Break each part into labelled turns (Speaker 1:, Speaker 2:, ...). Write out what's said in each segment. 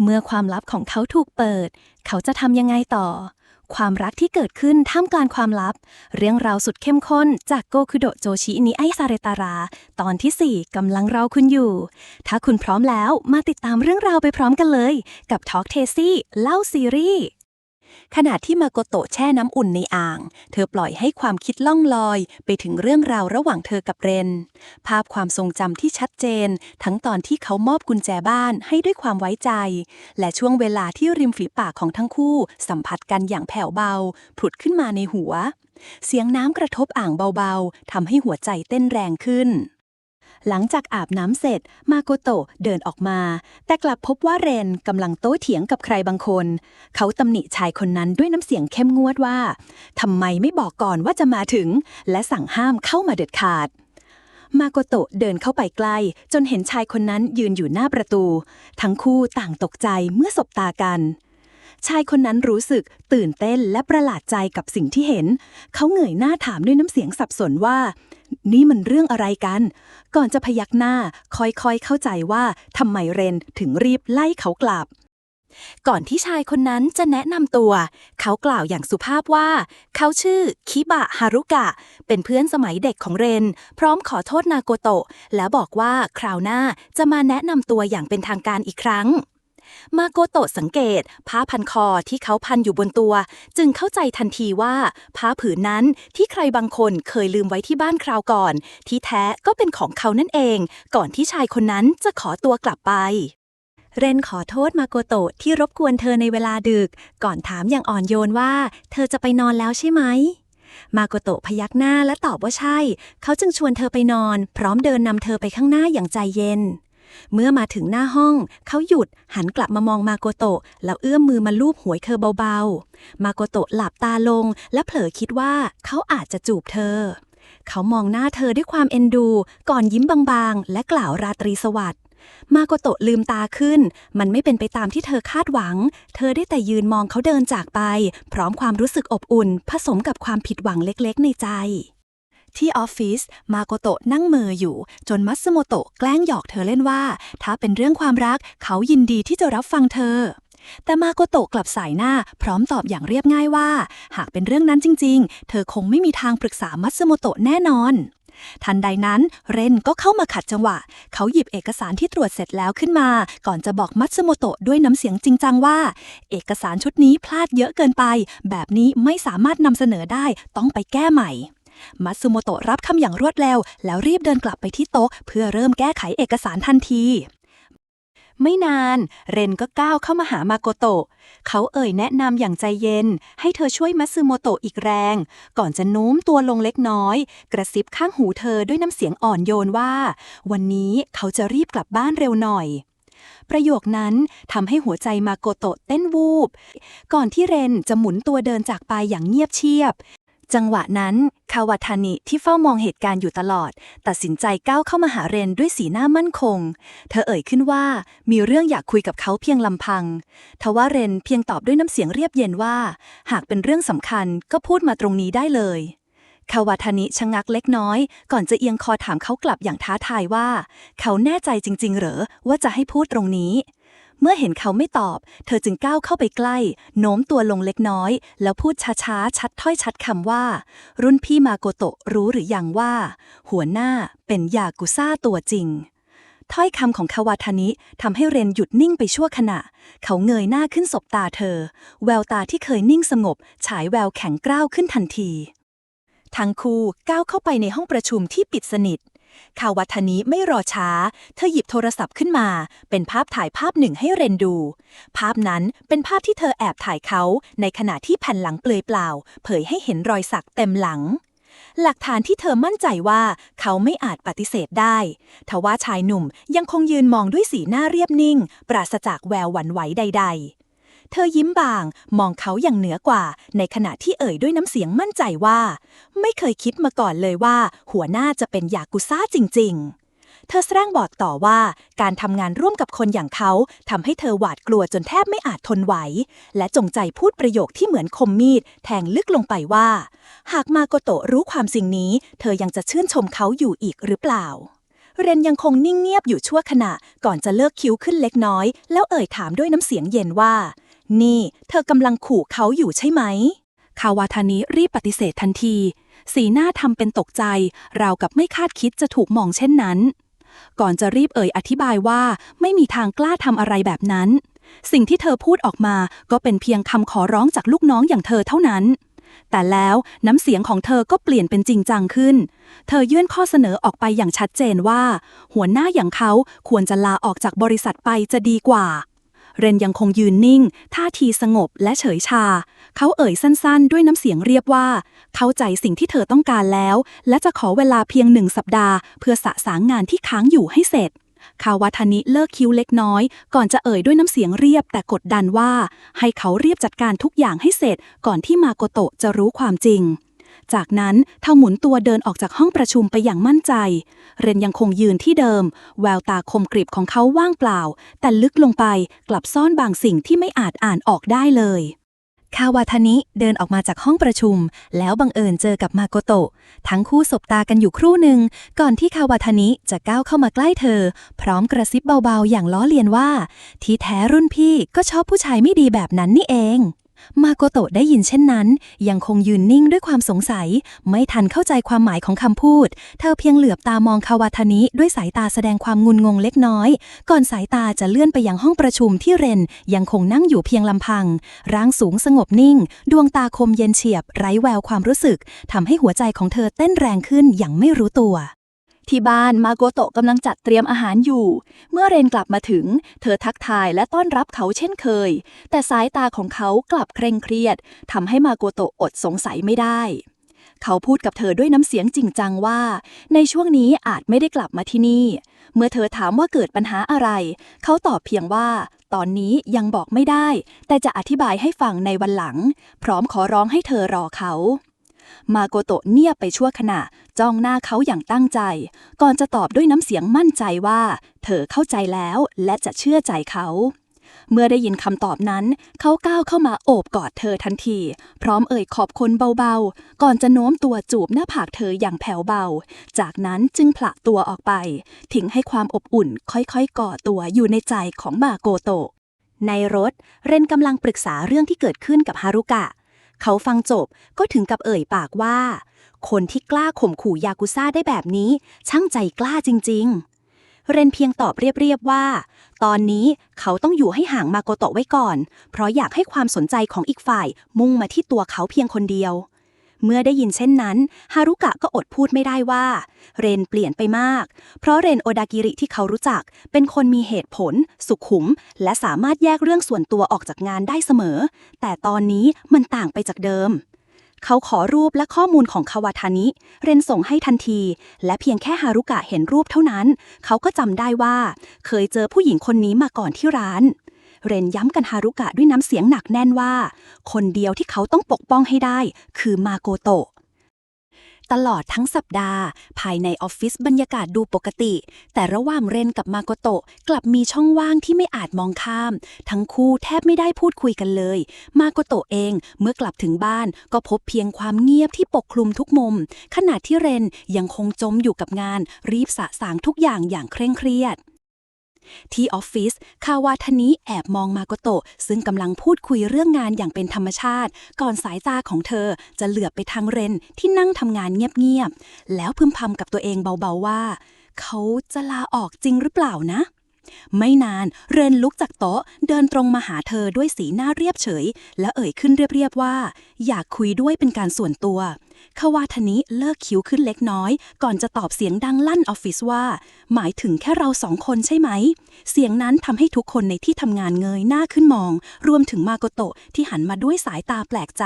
Speaker 1: เมื่อความลับของเขาถูกเปิดเขาจะทำยังไงต่อความรักที่เกิดขึ้นท่ามกลางความลับเรื่องราวสุดเข้มข้นจากโกคุโดะโจชินิไอซาเรตาราตอนที่ 4กำลังรอคุณอยู่ถ้าคุณพร้อมแล้วมาติดตามเรื่องราวไปพร้อมกันเลยกับทอล์กเทซี่เล่าซีรีส์ขณะที่มาโกโตะแช่น้ำอุ่นในอ่างเธอปล่อยให้ความคิดล่องลอยไปถึงเรื่องราวระหว่างเธอกับเรนภาพความทรงจำที่ชัดเจนทั้งตอนที่เขามอบกุญแจบ้านให้ด้วยความไว้ใจและช่วงเวลาที่ริมฝีปากของทั้งคู่สัมผัสกันอย่างแผ่วเบาผุดขึ้นมาในหัวเสียงน้ำกระทบอ่างเบาๆทำให้หัวใจเต้นแรงขึ้นหลังจากอาบน้ำเสร็จมาโกโตะเดินออกมาแต่กลับพบว่าเรนกำลังโต้เถียงกับใครบางคนเขาตำหนิชายคนนั้นด้วยน้ำเสียงเข้มงวดว่าทำไมไม่บอกก่อนว่าจะมาถึงและสั่งห้ามเข้ามาเด็ดขาดมาโกโตะเดินเข้าไปใกล้จนเห็นชายคนนั้นยืนอยู่หน้าประตูทั้งคู่ต่างตกใจเมื่อสบตากันชายคนนั้นรู้สึกตื่นเต้นและประหลาดใจกับสิ่งที่เห็นเขาเงยหน้าถามด้วยน้ำเสียงสับสนว่านี่มันเรื่องอะไรกันก่อนจะพยักหน้าค่อยๆเข้าใจว่าทำไมเรนถึงรีบไล่เขากลับก่อนที่ชายคนนั้นจะแนะนำตัวเขากล่าวอย่างสุภาพว่าเขาชื่อคิบะฮารุกะเป็นเพื่อนสมัยเด็กของเรนพร้อมขอโทษนาโกโตะและบอกว่าคราวหน้าจะมาแนะนำตัวอย่างเป็นทางการอีกครั้งมาโกโตะสังเกตผ้าพันคอที่เขาพันอยู่บนตัวจึงเข้าใจทันทีว่าผ้าผืนนั้นที่ใครบางคนเคยลืมไว้ที่บ้านคราวก่อนที่แท้ก็เป็นของเขานั่นเองก่อนที่ชายคนนั้นจะขอตัวกลับไปเรนขอโทษมาโกโตะที่รบกวนเธอในเวลาดึกก่อนถามอย่างอ่อนโยนว่าเธอจะไปนอนแล้วใช่ไหมมาโกโตะพยักหน้าและตอบว่าใช่เขาจึงชวนเธอไปนอนพร้อมเดินนำเธอไปข้างหน้าอย่างใจเย็นเมื่อมาถึงหน้าห้องเขาหยุดหันกลับมามองมาโกโตะแล้วเอื้อมมือมาลูบหัวเธอเบาๆมาโกโตะหลับตาลงและเผลอคิดว่าเขาอาจจะจูบเธอเขามองหน้าเธอด้วยความเอ็นดูก่อนยิ้มบางๆและกล่าวราตรีสวัสดิ์มาโกโตะลืมตาขึ้นมันไม่เป็นไปตามที่เธอคาดหวังเธอได้แต่ยืนมองเขาเดินจากไปพร้อมความรู้สึกอบอุ่นผสมกับความผิดหวังเล็กๆในใจที่ออฟฟิศมาโกโตะนั่งเมออยู่จนมัตสึโมโตะแกล้งหยอกเธอเล่นว่าถ้าเป็นเรื่องความรักเขายินดีที่จะรับฟังเธอแต่มาโกโตะกลับสายหน้าพร้อมตอบอย่างเรียบง่ายว่าหากเป็นเรื่องนั้นจริงๆเธอคงไม่มีทางปรึกษามัตสึโมโตะแน่นอนทันใดนั้นเรนก็เข้ามาขัดจังหวะเขาหยิบเอกสารที่ตรวจเสร็จแล้วขึ้นมาก่อนจะบอกมัตสึโมโตะด้วยน้ำเสียงจริงจังว่าเอกสารชุดนี้พลาดเยอะเกินไปแบบนี้ไม่สามารถนำเสนอได้ต้องไปแก้ใหม่มัตสึโมโตะรับคำอย่างรวดเร็วแล้วรีบเดินกลับไปที่โต๊ะเพื่อเริ่มแก้ไขเอกสารทันทีไม่นานเรนก็ก้าวเข้ามาหามาโกโตะเขาแนะนำอย่างใจเย็นให้เธอช่วยมัตสึโมโตะอีกแรงก่อนจะโน้มตัวลงเล็กน้อยกระซิบข้างหูเธอด้วยน้ำเสียงอ่อนโยนว่าวันนี้เขาจะรีบกลับบ้านเร็วหน่อยประโยคนั้นทำให้หัวใจมาโกโตะเต้นวูบก่อนที่เรนจะหมุนตัวเดินจากไปอย่างเงียบเชียบจังหวะนั้นคาวาทานิที่เฝ้ามองเหตุการณ์อยู่ตลอดตัดสินใจก้าวเข้ามาหาเรนด้วยสีหน้ามั่นคงเธอขึ้นว่ามีเรื่องอยากคุยกับเขาเพียงลำพังทว่าเรนเพียงตอบด้วยน้ำเสียงเรียบเย็นว่าหากเป็นเรื่องสำคัญก็พูดมาตรงนี้ได้เลยคาวาทานิชะงักเล็กน้อยก่อนจะเอียงคอถามเขากลับอย่างท้าทายว่าเขาแน่ใจจริงๆเหรอว่าจะให้พูดตรงนี้เมื่อเห็นเขาไม่ตอบเธอจึงก้าวเข้าไปใกล้โน้มตัวลงเล็กน้อยแล้วพูดช้าๆชัดถ้อยชัดคำว่ารุ่นพี่มาโกโตะรู้หรือยังว่าหัวหน้าเป็นยากุซ่าตัวจริงถ้อยคำของคาวาทานิทำให้เรนหยุดนิ่งไปชั่วขณะเขาเงยหน้าขึ้นสบตาเธอแววตาที่เคยนิ่งสงบฉายแววแข็งกร้าวขึ้นทันทีทั้งคู่ก้าวเข้าไปในห้องประชุมที่ปิดสนิทคาวาทานิไม่รอช้าเธอหยิบโทรศัพท์ขึ้นมาเป็นภาพถ่ายภาพหนึ่งให้เรนดูภาพนั้นเป็นภาพที่เธอแอบถ่ายเขาในขณะที่แผ่นหลังเปลือยเปล่าเผยให้เห็นรอยสักเต็มหลังหลักฐานที่เธอมั่นใจว่าเขาไม่อาจปฏิเสธได้ทว่าชายหนุ่มยังคงยืนมองด้วยสีหน้าเรียบนิ่งปราศจากแววหวั่นไหวใดๆเธอยิ้มบางมองเขาอย่างเหนือกว่าในขณะที่ด้วยน้ำเสียงมั่นใจว่าไม่เคยคิดมาก่อนเลยว่าหัวหน้าจะเป็นยากุซ่าจริงๆเธอแสดงบอกต่อว่าการทำงานร่วมกับคนอย่างเขาทำให้เธอหวาดกลัวจนแทบไม่อาจทนไหวและจงใจพูดประโยคที่เหมือนคมมีดแทงลึกลงไปว่าหากมาโกโตะรู้ความสิ่งนี้เธอยังจะชื่นชมเขาอยู่อีกหรือเปล่า เรนยังคงนิ่งเงียบอยู่ชั่วขณะก่อนจะเลิกคิ้วขึ้นเล็กน้อยแล้วเอ่ยถามด้วยน้ำเสียงเย็นว่านี่เธอกำลังขู่เขาอยู่ใช่ไหมคาวาทานิรีบปฏิเสธทันทีสีหน้าทำเป็นตกใจราวกับไม่คาดคิดจะถูกมองเช่นนั้นก่อนจะรีบเอ่ยอธิบายว่าไม่มีทางกล้าทำอะไรแบบนั้นสิ่งที่เธอพูดออกมาก็เป็นเพียงคำขอร้องจากลูกน้องอย่างเธอเท่านั้นแต่แล้วน้ำเสียงของเธอก็เปลี่ยนเป็นจริงจังขึ้นเธอยื่นข้อเสนอออกไปอย่างชัดเจนว่าหัวหน้าอย่างเขาควรจะลาออกจากบริษัทไปจะดีกว่าเรนยังคงยืนนิ่งท่าทีสงบและเฉยชาเขาเอ่ยสั้นๆด้วยน้ำเสียงเรียบว่าเข้าใจสิ่งที่เธอต้องการแล้วและจะขอเวลาเพียง1 สัปดาห์เพื่อสะสางงานที่ค้างอยู่ให้เสร็จคาวาทานิเลิกคิ้วเล็กน้อยก่อนจะเอ่ยด้วยน้ำเสียงเรียบแต่กดดันว่าให้เขาเรียบจัดการทุกอย่างให้เสร็จก่อนที่มาโกโตะจะรู้ความจริงจากนั้นเธอหมุนตัวเดินออกจากห้องประชุมไปอย่างมั่นใจเรนยังคงยืนที่เดิมแววตาคมกริบของเขาว่างเปล่าแต่ลึกลงไปกลับซ่อนบางสิ่งที่ไม่อาจอ่านออกได้เลยคาวาทานิเดินออกมาจากห้องประชุมแล้วบังเอิญเจอกับมาโกโตะทั้งคู่สบตากันอยู่ครู่หนึ่งก่อนที่คาวาทานิจะก้าวเข้ามาใกล้เธอพร้อมกระซิบเบาๆอย่างล้อเลียนว่าที่แท้รุ่นพี่ก็ชอบผู้ชายไม่ดีแบบนั้นนี่เองมาโกโตะได้ยินเช่นนั้นยังคงยืนนิ่งด้วยความสงสัยไม่ทันเข้าใจความหมายของคำพูดเธอเพียงเหลือบตามองคาวาทานิด้วยสายตาแสดงความงุนงงเล็กน้อยก่อนสายตาจะเลื่อนไปยังห้องประชุมที่เรนยังคงนั่งอยู่เพียงลำพังร่างสูงสงบนิ่งดวงตาคมเย็นเฉียบไร้แววความรู้สึกทำให้หัวใจของเธอเต้นแรงขึ้นอย่างไม่รู้ตัวที่บ้านมาโกโตะกำลังจัดเตรียมอาหารอยู่เมื่อเรนกลับมาถึงเธอทักทายและต้อนรับเขาเช่นเคยแต่สายตาของเขากลับเคร่งเครียดทำให้มาโกโตะอดสงสัยไม่ได้เขาพูดกับเธอด้วยน้ำเสียงจริงจังว่าในช่วงนี้อาจไม่ได้กลับมาที่นี่เมื่อเธอถามว่าเกิดปัญหาอะไรเขาตอบเพียงว่าตอนนี้ยังบอกไม่ได้แต่จะอธิบายให้ฟังในวันหลังพร้อมขอร้องให้เธอรอเขามาโกโตะเงียบไปชั่วขณะจ้องหน้าเขาอย่างตั้งใจก่อนจะตอบด้วยน้ำเสียงมั่นใจว่าเธอเข้าใจแล้วและจะเชื่อใจเขาเมื่อได้ยินคำตอบนั้นเขาก้าวเข้ามาโอบกอดเธอทันทีพร้อมเอ่ยขอบคุณเบาๆก่อนจะโน้มตัวจูบหน้าผากเธออย่างแผ่วเบาจากนั้นจึงผละตัวออกไปทิ้งให้ความอบอุ่นค่อยๆก่อตัวอยู่ในใจของมาโกโตะในรถเรนกำลังปรึกษาเรื่องที่เกิดขึ้นกับฮารุกะเขาฟังจบก็ถึงกับเอ่ยปากว่าคนที่กล้าข่มขู่ยากุซ่าได้แบบนี้ช่างใจกล้าจริงๆเรนเพียงตอบเรียบๆว่าตอนนี้เขาต้องอยู่ให้ห่างมาโกโตะไว้ก่อนเพราะอยากให้ความสนใจของอีกฝ่ายมุ่งมาที่ตัวเขาเพียงคนเดียวเมื่อได้ยินเช่นนั้นฮารุกะก็อดพูดไม่ได้ว่าเรนเปลี่ยนไปมากเพราะเรนโอดากิริที่เขารู้จักเป็นคนมีเหตุผลสุขุมและสามารถแยกเรื่องส่วนตัวออกจากงานได้เสมอแต่ตอนนี้มันต่างไปจากเดิมเขาขอรูปและข้อมูลของคาวาทานิเรนส่งให้ทันทีและเพียงแค่ฮารุกะเห็นรูปเท่านั้นเขาก็จำได้ว่าเคยเจอผู้หญิงคนนี้มาก่อนที่ร้านเรนย้ำกันฮารุกะด้วยน้ำเสียงหนักแน่นว่าคนเดียวที่เขาต้องปกป้องให้ได้คือมาโกโตะตลอดทั้งสัปดาห์ภายในออฟฟิศบรรยากาศดูปกติแต่ระหว่างเรนกับมาโกโตะกลับมีช่องว่างที่ไม่อาจมองข้ามทั้งคู่แทบไม่ได้พูดคุยกันเลยมาโกโตะเองเมื่อกลับถึงบ้านก็พบเพียงความเงียบที่ปกคลุมทุกมุมขณะที่เรนยังคงจมอยู่กับงานรีบสะสางทุกอย่างเคร่งเครียดที่ออฟฟิศคาวาทานิแอบมองมาโกโตะซึ่งกำลังพูดคุยเรื่องงานอย่างเป็นธรรมชาติก่อนสายตาของเธอจะเหลือบไปทางเรนที่นั่งทำงานเงียบๆแล้วพึมพำกับตัวเองเบาๆว่าเขาจะลาออกจริงหรือเปล่านะไม่นานเรนลุกจากโต๊ะเดินตรงมาหาเธอด้วยสีหน้าเรียบเฉยและเอ่ยขึ้นเรียบๆว่าอยากคุยด้วยเป็นการส่วนตัวคาวาทานิเลิกคิ้วขึ้นเล็กน้อยก่อนจะตอบเสียงดังลั่นออฟฟิศว่าหมายถึงแค่เรา2 คนใช่ไหมเสียงนั้นทำให้ทุกคนในที่ทำงานเงยหน้าขึ้นมองรวมถึงมาโกโตะที่หันมาด้วยสายตาแปลกใจ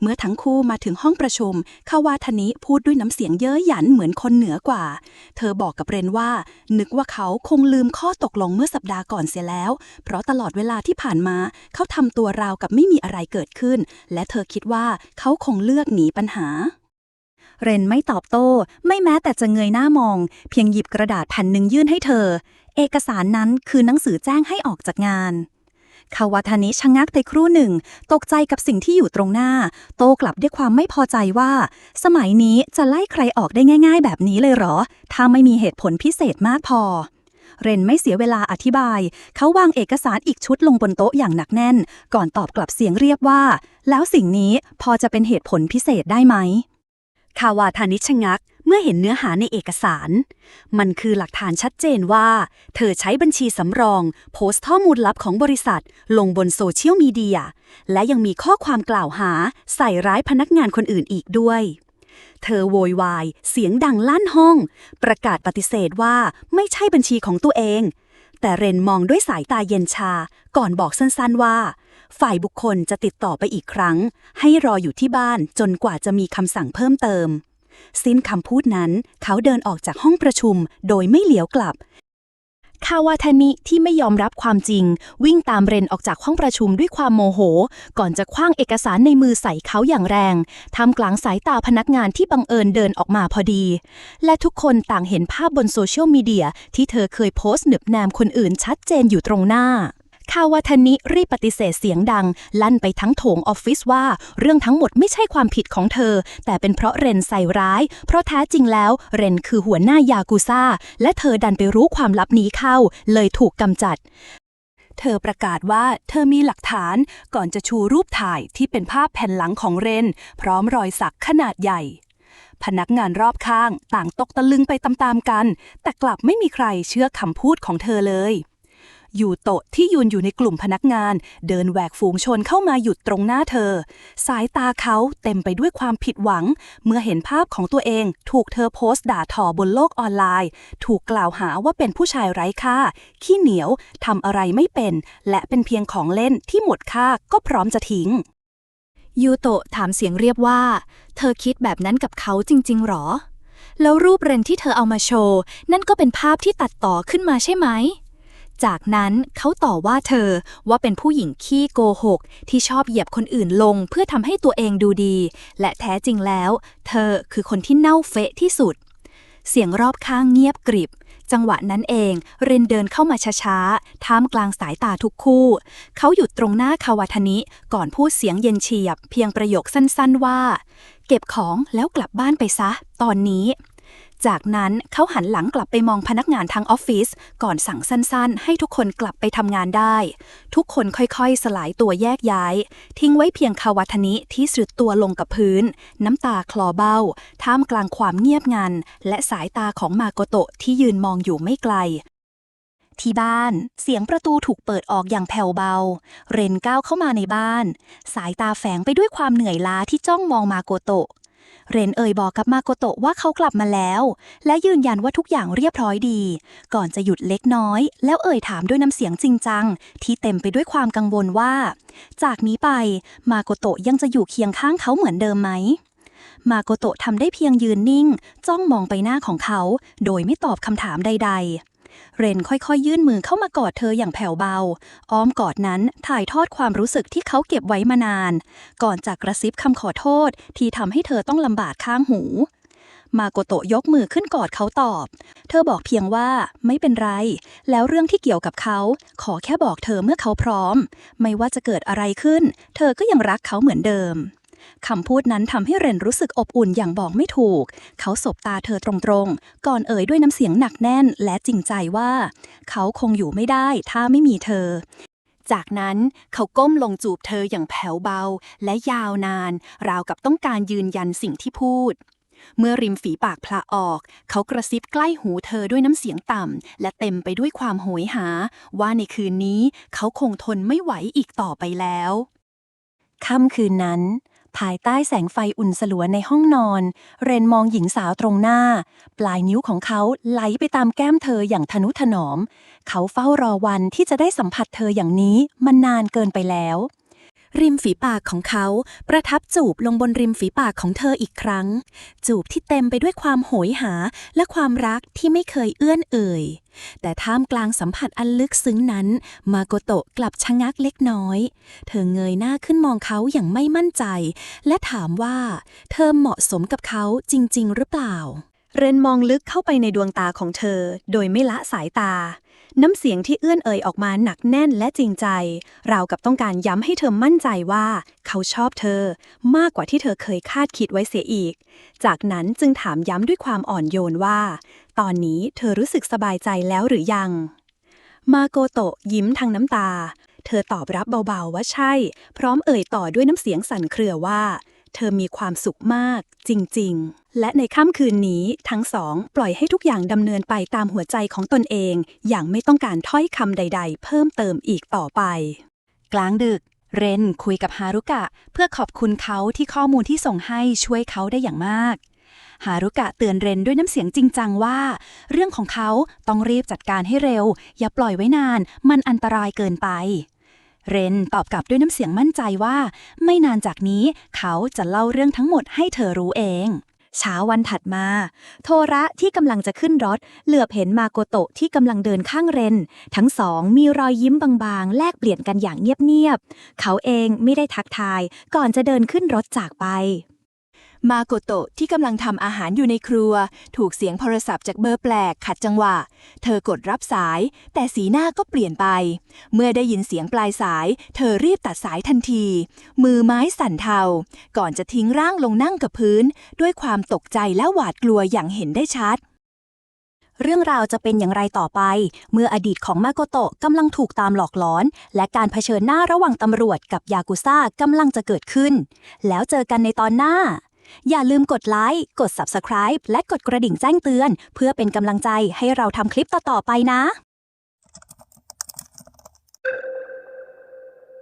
Speaker 1: เมื่อทั้งคู่มาถึงห้องประชุมคาวาทานิพูดด้วยน้ำเสียงเย้ยหยันเหมือนคนเหนือกว่าเธอบอกกับเรนว่านึกว่าเขาคงลืมข้อตกลงเมื่อสัปดาห์ก่อนเสียแล้วเพราะตลอดเวลาที่ผ่านมาเขาทำตัวราวกับไม่มีอะไรเกิดขึ้นและเธอคิดว่าเขาคงเลือกหนีปัญหาเรนไม่ตอบโต้ไม่แม้แต่จะเงยหน้ามองเพียงหยิบกระดาษแผ่นหนึ่งยื่นให้เธอเอกสารนั้นคือหนังสือแจ้งให้ออกจากงาน คาวาทานิชะงักไปครู่หนึ่งตกใจกับสิ่งที่อยู่ตรงหน้าโต้กลับด้วยความไม่พอใจว่าสมัยนี้จะไล่ใครออกได้ง่ายๆแบบนี้เลยเหรอถ้าไม่มีเหตุผลพิเศษมากพอเรนไม่เสียเวลาอธิบายเขาวางเอกสารอีกชุดลงบนโต๊ะอย่างหนักแน่นก่อนตอบกลับเสียงเรียบว่าแล้วสิ่งนี้พอจะเป็นเหตุผลพิเศษได้ไหมคาวาทานิชะงักเมื่อเห็นเนื้อหาในเอกสารมันคือหลักฐานชัดเจนว่าเธอใช้บัญชีสำรองโพสต์ข้อมูลลับของบริษัทลงบนโซเชียลมีเดียและยังมีข้อความกล่าวหาใส่ร้ายพนักงานคนอื่นอีกด้วยเธอโวยวายเสียงดังลั่นห้องประกาศปฏิเสธว่าไม่ใช่บัญชีของตัวเองแต่เรนมองด้วยสายตาเย็นชาก่อนบอกสั้นๆว่าฝ่ายบุคคลจะติดต่อไปอีกครั้งให้รออยู่ที่บ้านจนกว่าจะมีคำสั่งเพิ่มเติมสิ้นคำพูดนั้นเขาเดินออกจากห้องประชุมโดยไม่เหลียวกลับคาวาทานิที่ไม่ยอมรับความจริงวิ่งตามเรนออกจากห้องประชุมด้วยความโมโหก่อนจะขว้างเอกสารในมือใส่เขาอย่างแรงท่ามกลางสายตาพนักงานที่บังเอิญเดินออกมาพอดีและทุกคนต่างเห็นภาพบนโซเชียลมีเดียที่เธอเคยโพสต์เหน็บแนมคนอื่นชัดเจนอยู่ตรงหน้าคาวาทานิรีบปฏิเสธเสียงดังลั่นไปทั้งโถงออฟฟิศว่าเรื่องทั้งหมดไม่ใช่ความผิดของเธอแต่เป็นเพราะเรนใส่ร้ายเพราะแท้จริงแล้วเรนคือหัวหน้ายากุซ่าและเธอดันไปรู้ความลับนี้เข้าเลยถูกกำจัดเธอประกาศว่าเธอมีหลักฐานก่อนจะชูรูปถ่ายที่เป็นภาพแผ่นหลังของเรนพร้อมรอยสักขนาดใหญ่พนักงานรอบข้างต่างตกตะลึงไปตามๆกันแต่กลับไม่มีใครเชื่อคำพูดของเธอเลยยูโตะที่ยืนอยู่ในกลุ่มพนักงานเดินแหวกฝูงชนเข้ามาหยุดตรงหน้าเธอสายตาเขาเต็มไปด้วยความผิดหวังเมื่อเห็นภาพของตัวเองถูกเธอโพสต์ด่าทอบนโลกออนไลน์ถูกกล่าวหาว่าเป็นผู้ชายไร้ค่าขี้เหนียวทำอะไรไม่เป็นและเป็นเพียงของเล่นที่หมดค่าก็พร้อมจะทิ้งยูโตะถามเสียงเรียบว่าเธอคิดแบบนั้นกับเขาจริงๆหรอแล้วรูปเรนที่เธอเอามาโชว์นั่นก็เป็นภาพที่ตัดต่อขึ้นมาใช่ไหมจากนั้นเขาต่อว่าเธอว่าเป็นผู้หญิงขี้โกหกที่ชอบเหยียบคนอื่นลงเพื่อทำให้ตัวเองดูดีและแท้จริงแล้วเธอคือคนที่เน่าเฟะที่สุดเสียงรอบข้างเงียบกริบจังหวะนั้นเองเรนเดินเข้ามาช้าๆท่ามกลางสายตาทุกคู่เขาหยุดตรงหน้าคาวาทานิก่อนพูดเสียงเย็นเฉียบเพียงประโยคสั้นๆว่าเก็บของแล้วกลับบ้านไปซะตอนนี้จากนั้นเขาหันหลังกลับไปมองพนักงานทางออฟฟิศก่อนสั่งสั้นๆให้ทุกคนกลับไปทำงานได้ทุกคนค่อยๆสลายตัวแยกย้ายทิ้งไว้เพียงคาวาทานิที่สุดตัวลงกับพื้นน้ำตาคลอเบ้าท่ามกลางความเงียบงันและสายตาของมาโกโตะที่ยืนมองอยู่ไม่ไกลที่บ้านเสียงประตูถูกเปิดออกอย่างแผ่วเบาเรนก้าวเข้ามาในบ้านสายตาแฝงไปด้วยความเหนื่อยล้าที่จ้องมองมาโกโตะเรนบอกกับมาโกโตะว่าเขากลับมาแล้วและยืนยันว่าทุกอย่างเรียบร้อยดีก่อนจะหยุดเล็กน้อยแล้วถามด้วยน้ำเสียงจริงจังที่เต็มไปด้วยความกังวลว่าจากนี้ไปมาโกโตะยังจะอยู่เคียงข้างเขาเหมือนเดิมไหมมาโกโตะทำได้เพียงยืนนิ่งจ้องมองไปหน้าของเขาโดยไม่ตอบคำถามใดๆเรนค่อยๆยื่นมือเข้ามากอดเธออย่างแผ่วเบาอ้อมกอดนั้นถ่ายทอดความรู้สึกที่เขาเก็บไว้มานานก่อนจะกระซิบคำขอโทษที่ทำให้เธอต้องลำบากข้างหูมาโกโตะยกมือขึ้นกอดเขาตอบเธอบอกเพียงว่าไม่เป็นไรแล้วเรื่องที่เกี่ยวกับเขาขอแค่บอกเธอเมื่อเขาพร้อมไม่ว่าจะเกิดอะไรขึ้นเธอก็ยังรักเขาเหมือนเดิมคำพูดนั้นทำให้เรนรู้สึกอบอุ่นอย่างบอกไม่ถูกเขาสบตาเธอตรงๆก่อนด้วยน้ำเสียงหนักแน่นและจริงใจว่าเขาคงอยู่ไม่ได้ถ้าไม่มีเธอจากนั้นเขาก้มลงจูบเธออย่างแผ่วเบาและยาวนานราวกับต้องการยืนยันสิ่งที่พูดเมื่อริมฝีปากพลาออกเขากระซิบใกล้หูเธอด้วยน้ำเสียงต่ำและเต็มไปด้วยความโหยหาว่าในคืนนี้เขาคงทนไม่ไหวอีกต่อไปแล้วค่ำคืนนั้นภายใต้แสงไฟอุ่นสลัวในห้องนอนเรนมองหญิงสาวตรงหน้าปลายนิ้วของเขาไหลไปตามแก้มเธออย่างทนุถนอมเขาเฝ้ารอวันที่จะได้สัมผัสเธออย่างนี้มันนานเกินไปแล้วริมฝีปากของเขาประทับจูบลงบนริมฝีปากของเธออีกครั้งจูบที่เต็มไปด้วยความโหยหาและความรักที่ไม่เคยเอื้อนเอ่ยแต่ท่ามกลางสัมผัสอันลึกซึ้งนั้นมาโกโตะกลับชะงักเล็กน้อยเธอเงยหน้าขึ้นมองเขาอย่างไม่มั่นใจและถามว่าเธอเหมาะสมกับเขาจริงๆหรือเปล่าเรนมองลึกเข้าไปในดวงตาของเธอโดยไม่ละสายตา น้ำเสียงที่เอื้อนเอ่ยออกมาหนักแน่นและจริงใจราวกับต้องการย้ำให้เธอมั่นใจว่าเขาชอบเธอมากกว่าที่เธอเคยคาดคิดไว้เสียอีกจากนั้นจึงถามย้ำด้วยความอ่อนโยนว่าตอนนี้เธอรู้สึกสบายใจแล้วหรือยังมาโกโตะยิ้มทั้งน้ำตาเธอตอบรับเบาๆว่าใช่พร้อมเอ่ยต่อด้วยน้ำเสียงสั่นเครือว่าเธอมีความสุขมากจริงๆและในค่ำคืนนี้ทั้งสองปล่อยให้ทุกอย่างดำเนินไปตามหัวใจของตนเองอย่างไม่ต้องการถ้อยคำใดๆเพิ่มเติมอีกต่อไป
Speaker 2: กลางดึกเรนคุยกับฮารุกะเพื่อขอบคุณเขาที่ข้อมูลที่ส่งให้ช่วยเขาได้อย่างมากฮารุกะเตือนเรนด้วยน้ำเสียงจริงจังว่าเรื่องของเขาต้องรีบจัดการให้เร็วอย่าปล่อยไว้นานมันอันตรายเกินไปเรนตอบกลับด้วยน้ำเสียงมั่นใจว่าไม่นานจากนี้เขาจะเล่าเรื่องทั้งหมดให้เธอรู้เอง
Speaker 1: เช้าวันถัดมาโทระที่กำลังจะขึ้นรถเหลือบเห็นมาโกโตะที่กำลังเดินข้างเรนทั้งสองมีรอยยิ้มบางๆแลกเปลี่ยนกันอย่างเงียบๆเขาเองไม่ได้ทักทายก่อนจะเดินขึ้นรถจากไป
Speaker 2: มาโกโตะที่กำลังทำอาหารอยู่ในครัวถูกเสียงโทรศัพท์จากเบอร์แปลกขัดจังหวะเธอกดรับสายแต่สีหน้าก็เปลี่ยนไปเมื่อได้ยินเสียงปลายสายเธอรีบตัดสายทันทีมือไม้สั่นเทาก่อนจะทิ้งร่างลงนั่งกับพื้นด้วยความตกใจและหวาดกลัวอย่างเห็นได้ชัด
Speaker 1: เรื่องราวจะเป็นอย่างไรต่อไปเมื่ออดีตของมาโกโตะกำลังถูกตามหลอกหลอนและการเผชิญหน้าระหว่างตำรวจกับยากุซ่ากำลังจะเกิดขึ้นแล้วเจอกันในตอนหน้าอย่าลืมกดไลค์กด Subscribe และกดกระดิ่งแจ้งเตือนเพื่อเป็นกำลังใจให้เราทำคลิปต่อๆไปนะ